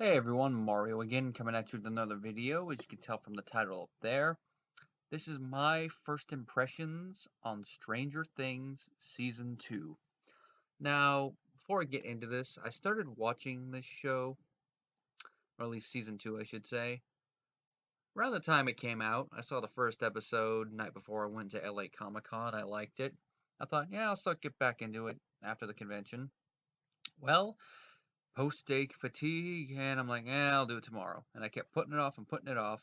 Hey everyone, Mario again, coming at you with another video. As you can tell from the title up there, this is my first impressions on Stranger Things Season 2. Now, before I get into this, I started watching this show, or at least Season 2 I should say, around the time it came out. I saw the first episode night before I went to LA Comic Con. I liked it. I thought, yeah, I'll start get back into it after the convention. Well, post-steak fatigue, and I'm like, I'll do it tomorrow. And I kept putting it off and putting it off.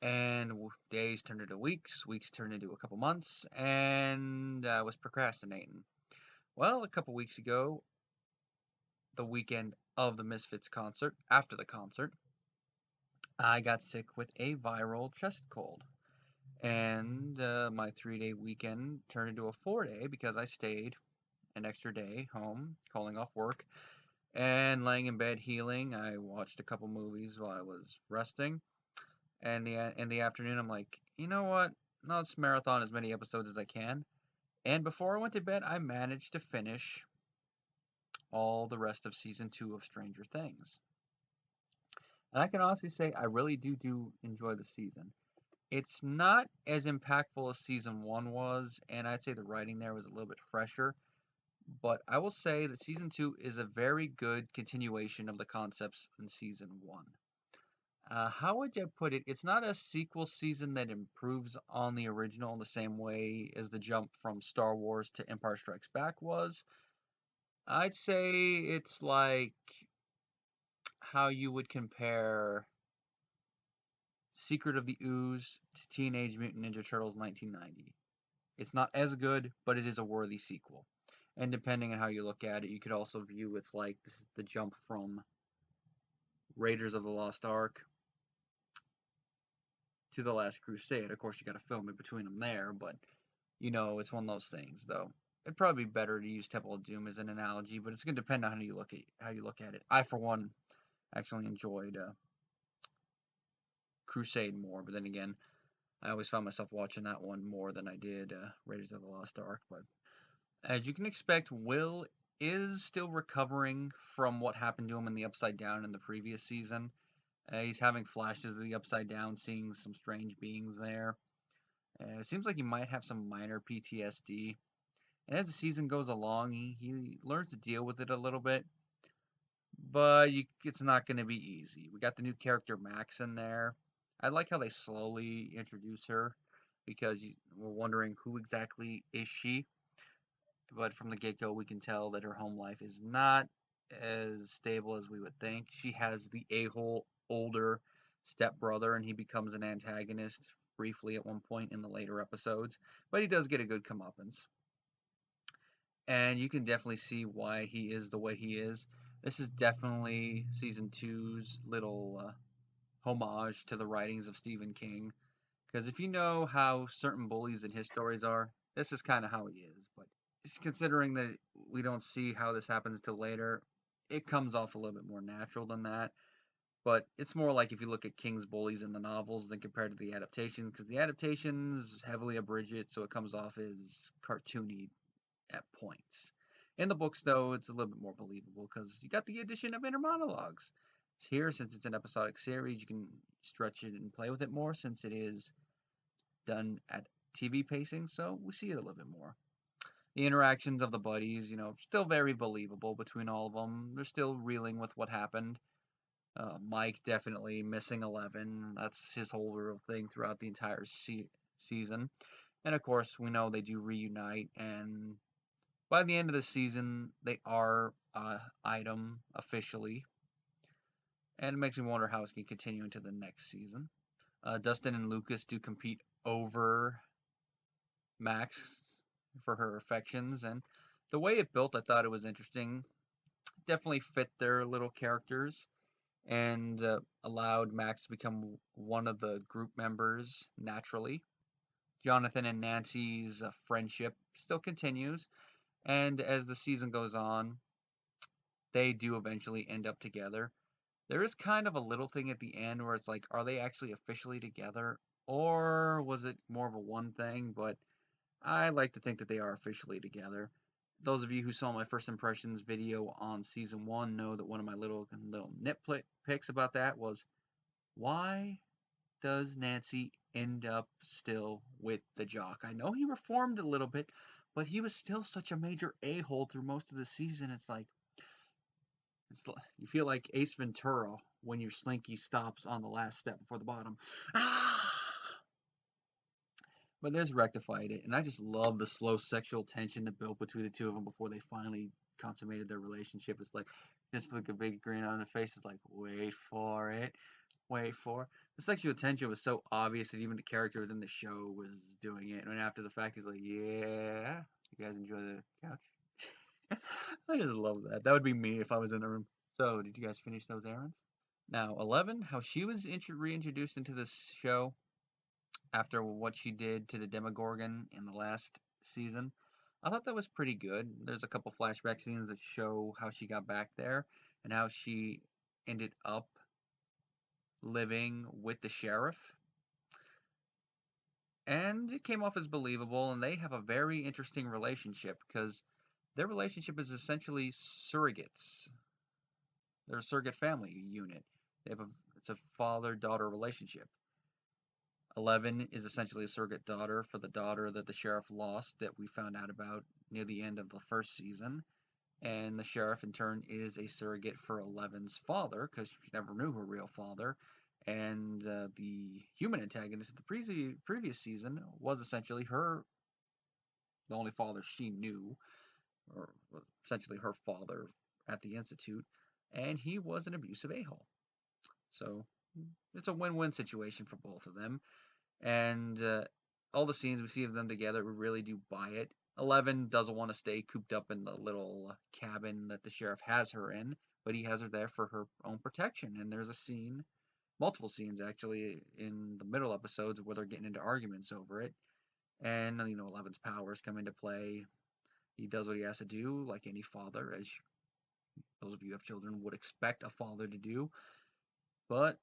And days turned into weeks, weeks turned into a couple months, and I was procrastinating. Well, a couple weeks ago, the weekend of the Misfits concert, after the concert, I got sick with a viral chest cold. And my 3-day weekend turned into a 4-day because I stayed an extra day home, calling off work, and laying in bed healing. I watched a couple movies while I was resting. And in the afternoon, I'm like, you know what? Let's marathon as many episodes as I can. And before I went to bed, I managed to finish all the rest of season 2 of Stranger Things. And I can honestly say I really do enjoy the season. It's not as impactful as season 1 was, and I'd say the writing there was a little bit fresher. But I will say that season 2 is a very good continuation of the concepts in season 1. How would you put it? It's not a sequel season that improves on the original in the same way as the jump from Star Wars to Empire Strikes Back was. I'd say it's like how you would compare Secret of the Ooze to Teenage Mutant Ninja Turtles 1990. It's not as good, but it is a worthy sequel. And depending on how you look at it, you could also view it's like this is the jump from Raiders of the Lost Ark to The Last Crusade. Of course, you got to film it between them there, but it's one of those things, though. It'd probably be better to use Temple of Doom as an analogy, but it's gonna depend on how you look at it. I, for one, actually enjoyed Crusade more, but then again, I always found myself watching that one more than I did Raiders of the Lost Ark. But as you can expect, Will is still recovering from what happened to him in the Upside Down in the previous season. He's having flashes of the Upside Down, seeing some strange beings there. It seems like he might have some minor PTSD. And as the season goes along, he learns to deal with it a little bit, but it's not going to be easy. We got the new character Max in there. I like how they slowly introduce her because we're wondering who exactly is she. But from the get-go, we can tell that her home life is not as stable as we would think. She has the a-hole older stepbrother, and he becomes an antagonist briefly at one point in the later episodes, but he does get a good comeuppance. And you can definitely see why he is the way he is. This is definitely season two's little homage to the writings of Stephen King. Because if you know how certain bullies in his stories are, this is kind of how he is. But just considering that we don't see how this happens till later, it comes off a little bit more natural than that. But it's more like if you look at King's bullies in the novels than compared to the adaptations, because the adaptations heavily abridge it, so it comes off as cartoony at points. In the books, though, it's a little bit more believable because you got the addition of inner monologues. Here, since it's an episodic series, you can stretch it and play with it more since it is done at TV pacing, so we see it a little bit more. The interactions of the buddies, still very believable between all of them. They're still reeling with what happened. Mike definitely missing 11. That's his whole real thing throughout the entire season. And of course, we know they do reunite, and by the end of the season, they are item officially, and it makes me wonder how it's going to continue into the next season. Dustin and Lucas do compete over Max for her affections, and the way it built, I thought it was interesting. Definitely fit their little characters and allowed Max to become one of the group members naturally. Jonathan and Nancy's friendship still continues, and as the season goes on, they do eventually end up together. There is kind of a little thing at the end where it's like, are they actually officially together? Or was it more of a one thing? But I like to think that they are officially together. those of you who saw my first impressions video on season 1 know that one of my little nitpicks about that was, why does Nancy end up still with the jock? I know he reformed a little bit, but he was still such a major a-hole through most of the season. You feel like Ace Ventura when your slinky stops on the last step before the bottom. Ah! But there's rectified it, and I just love the slow sexual tension that built between the two of them before they finally consummated their relationship. It's like, just like a big grin on the face. It's like, wait for it, wait for it. The sexual tension was so obvious that even the character within the show was doing it. And after the fact, he's like, yeah, you guys enjoy the couch? I just love that. That would be me if I was in the room. So, did you guys finish those errands? Now, 11, how she was reintroduced into this show after what she did to the Demogorgon in the last season. I thought that was pretty good. There's a couple flashback scenes that show how she got back there and how she ended up living with the sheriff. And it came off as believable, and they have a very interesting relationship because their relationship is essentially surrogates. They're a surrogate family unit. It's a father-daughter relationship. 11 is essentially a surrogate daughter for the daughter that the sheriff lost that we found out about near the end of the first season. And the sheriff, in turn, is a surrogate for 11's father because she never knew her real father. And the human antagonist of the previous season was essentially the only father she knew, or essentially her father at the Institute. And he was an abusive a-hole. So it's a win-win situation for both of them. And all the scenes we see of them together, we really do buy it. 11 doesn't want to stay cooped up in the little cabin that the sheriff has her in, but he has her there for her own protection. And there's a scene, multiple scenes actually, in the middle episodes where they're getting into arguments over it. And, 11's powers come into play. He does what he has to do, like any father, as those of you who have children would expect a father to do. But,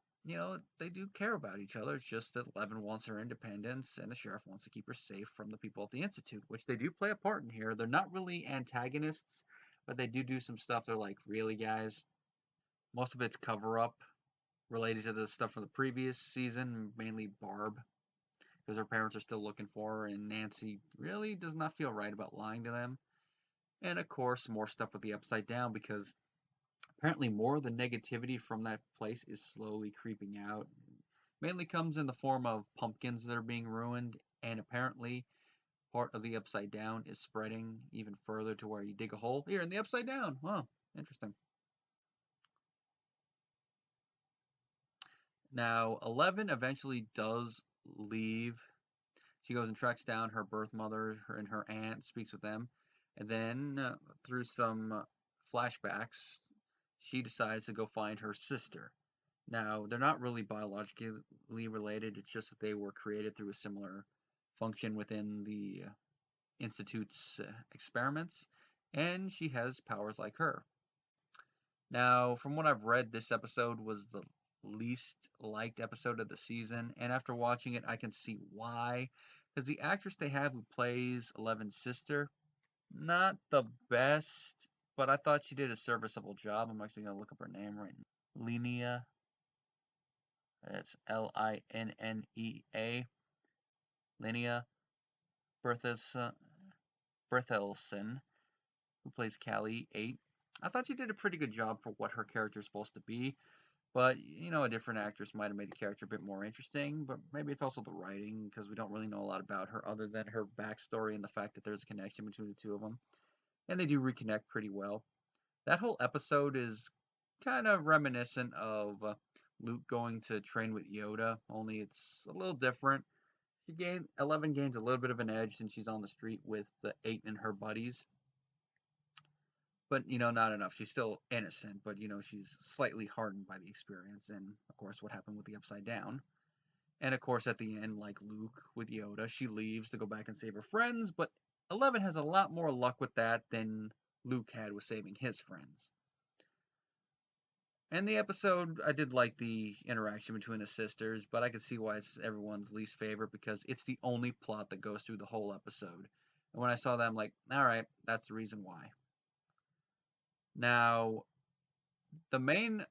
they do care about each other. It's just that 11 wants her independence and the sheriff wants to keep her safe from the people at the Institute, which they do play a part in here. They're not really antagonists, but they do some stuff. They're like, really, guys? Most of it's cover up related to the stuff from the previous season, mainly Barb, because her parents are still looking for her, and Nancy really does not feel right about lying to them. And of course, more stuff with the Upside Down, because apparently more of the negativity from that place is slowly creeping out. Mainly comes in the form of pumpkins that are being ruined, and apparently part of the Upside Down is spreading even further to where you dig a hole here in the Upside Down. Wow, interesting. Now, 11 eventually does leave. She goes and tracks down her birth mother and her aunt, speaks with them, and then through some flashbacks, she decides to go find her sister. Now, they're not really biologically related, it's just that they were created through a similar function within the Institute's experiments, and she has powers like her. Now, from what I've read, this episode was the least liked episode of the season, and after watching it, I can see why. Because the actress they have who plays Eleven's sister, not the best, but I thought she did a serviceable job. I'm actually going to look up her name right now. Linnea. That's Linnea. Linnea Berthelsen, who plays Callie 8. I thought she did a pretty good job for what her character is supposed to be. But, a different actress might have made the character a bit more interesting, but maybe it's also the writing, because we don't really know a lot about her other than her backstory and the fact that there's a connection between the two of them. And they do reconnect pretty well. That whole episode is kind of reminiscent of Luke going to train with Yoda, only it's a little different. 11 gains a little bit of an edge since she's on the street with the 8 and her buddies. But, not enough. She's still innocent, but, she's slightly hardened by the experience and, of course, what happened with the Upside Down. And, of course, at the end, like Luke with Yoda, she leaves to go back and save her friends, but 11 has a lot more luck with that than Luke had with saving his friends. And the episode, I did like the interaction between the sisters, but I could see why it's everyone's least favorite because it's the only plot that goes through the whole episode. And when I saw that, I'm like, all right, that's the reason why. Now, the main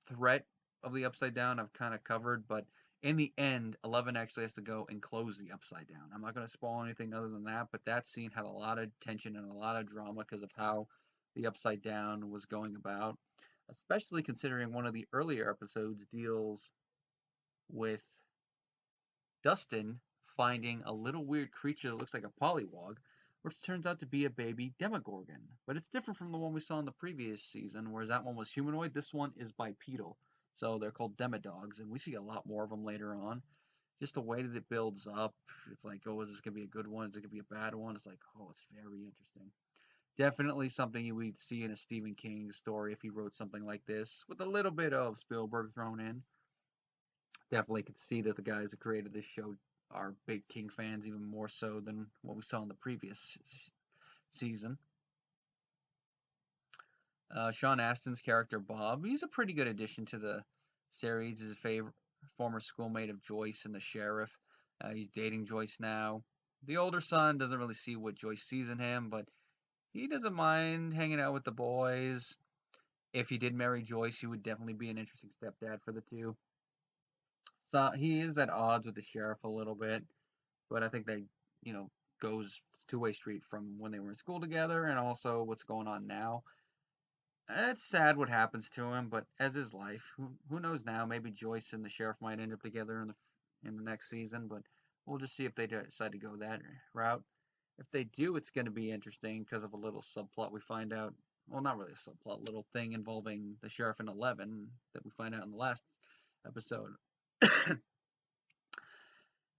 threat of the Upside Down I've kind of covered, but in the end, 11 actually has to go and close the Upside Down. I'm not going to spoil anything other than that, but that scene had a lot of tension and a lot of drama because of how the Upside Down was going about, especially considering one of the earlier episodes deals with Dustin finding a little weird creature that looks like a pollywog, which turns out to be a baby Demogorgon. But it's different from the one we saw in the previous season, whereas that one was humanoid. This one is bipedal, so they're called Demodogs, and we see a lot more of them later on. Just the way that it builds up, it's like, oh, is this gonna be a good one? Is it gonna be a bad one? It's like, oh, it's very interesting. Definitely something you would see in a Stephen King story if he wrote something like this, with a little bit of Spielberg thrown in. Definitely could see that the guys who created this show are big King fans, even more so than what we saw in the previous season. Sean Astin's character Bob, he's a pretty good addition to the series. He's a former schoolmate of Joyce and the sheriff. He's dating Joyce now. The older son doesn't really see what Joyce sees in him, but he doesn't mind hanging out with the boys. If he did marry Joyce, he would definitely be an interesting stepdad for the two. So he is at odds with the sheriff a little bit, but I think they, you know, goes two-way street from when they were in school together and also what's going on now. It's sad what happens to him, but as is life. Who knows now? Maybe Joyce and the sheriff might end up together in the next season, but we'll just see if they decide to go that route. If they do, it's going to be interesting because of a little subplot we find out. Well, not really a subplot, little thing involving the sheriff and 11 that we find out in the last episode.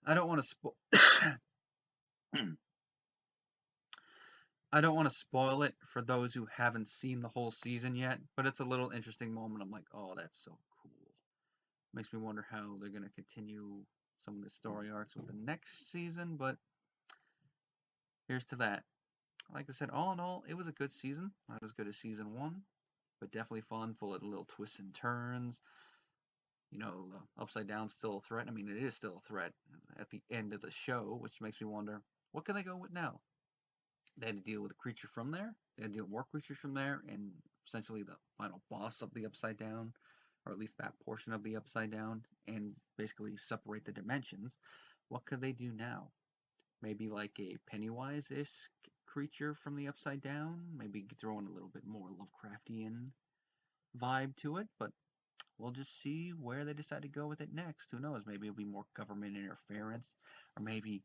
I don't want to spoil. I don't want to spoil it for those who haven't seen the whole season yet, but it's a little interesting moment. I'm like, oh, that's so cool. Makes me wonder how they're going to continue some of the story arcs with the next season, but here's to that. Like I said, all in all, it was a good season. Not as good as season one, but definitely fun, full of little twists and turns. You know, Upside Down's still a threat. I mean, it is still a threat at the end of the show, which makes me wonder, what can they go with now? They had to deal with a creature from there. They had to deal with more creatures from there, and essentially the final boss of the Upside Down, or at least that portion of the Upside Down, and basically separate the dimensions. What could they do now? Maybe like a Pennywise-esque creature from the Upside Down. Maybe throw in a little bit more Lovecraftian vibe to it, but we'll just see where they decide to go with it next. Who knows? Maybe it'll be more government interference, or maybe